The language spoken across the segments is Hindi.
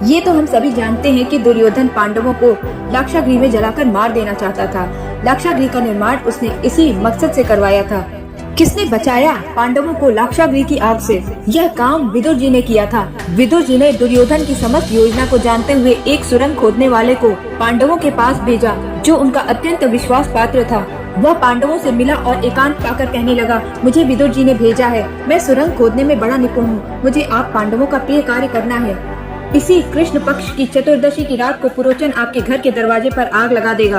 ये तो हम सभी जानते हैं कि दुर्योधन पांडवों को लाक्षागृह में जलाकर मार देना चाहता था। लाक्षागृह का निर्माण उसने इसी मकसद से करवाया था। किसने बचाया पांडवों को लाक्षागृह की आग से? यह काम विदुर जी ने किया था। विदुर जी ने दुर्योधन की समस्त योजना को जानते हुए एक सुरंग खोदने वाले को पांडवों के पास भेजा, जो उनका अत्यंत विश्वास पात्र था। वह पांडवों से मिला और एकांत पाकर कहने लगा, मुझे विदुर जी ने भेजा है। मैं सुरंग खोदने में बड़ा निपुण हूँ। मुझे आप पांडवों का प्रिय कार्य करना है। इसी कृष्ण पक्ष की चतुर्दशी की रात को पुरोचन आपके घर के दरवाजे पर आग लगा देगा,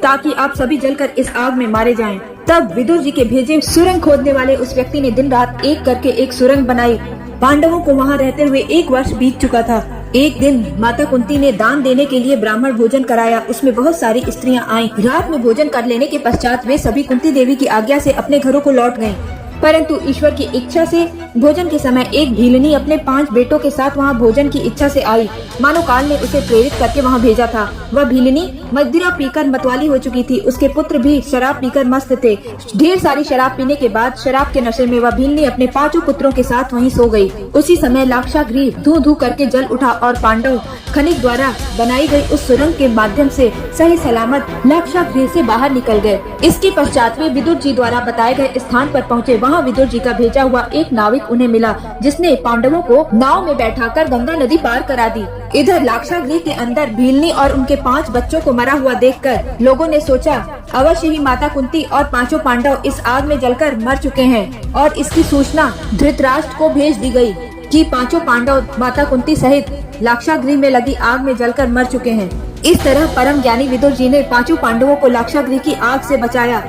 ताकि आप सभी जलकर इस आग में मारे जाएं। तब विदुर जी के भेजे सुरंग खोदने वाले उस व्यक्ति ने दिन रात एक करके एक सुरंग बनाई। पांडवों को वहाँ रहते हुए 1 वर्ष बीत चुका था। एक दिन माता कुंती ने दान देने के लिए ब्राह्मण भोजन कराया। उसमें बहुत सारी स्त्रियां आईं। रात में भोजन कर लेने के पश्चात वे सभी कुंती देवी की आज्ञा से अपने घरों को लौट गयी। परंतु ईश्वर की इच्छा से भोजन के समय एक भीलनी अपने 5 बेटों के साथ वहाँ भोजन की इच्छा से आई। मानो काल ने उसे प्रेरित करके वहाँ भेजा था। वह भीलनी मदिरा पीकर मतवाली हो चुकी थी। उसके पुत्र भी शराब पीकर मस्त थे। ढेर सारी शराब पीने के बाद शराब के नशे में वह भीलनी अपने 5 पुत्रों के साथ वहीं सो गई। उसी समय लाक्षागृह धू धू करके जल उठा और पांडव खनिक द्वारा बनाई गई उस सुरंग के माध्यम से सही सलामत लाक्षागृह से बाहर निकल गए। इसके पश्चात वे विदुर जी द्वारा बताए गए स्थान पर पहुँचे। वहाँ विदुर जी का भेजा हुआ एक नाविक उन्हें मिला, जिसने पांडवों को नाव में बैठाकर गंगा नदी पार करा दी। इधर लाक्षागृह के अंदर भीलनी और उनके 5 बच्चों को मरा हुआ देखकर लोगों ने सोचा, अवश्य ही माता कुंती और 5 पांडव इस आग में जलकर मर चुके हैं। और इसकी सूचना धृतराष्ट्र को भेज दी गई कि 5 पांडव माता कुंती सहित लाक्षागृह में लगी आग में जलकर मर चुके हैं। इस तरह परम ज्ञानी विदुर जी ने 5 पांडवों को लाक्षागृह की आग से बचाया।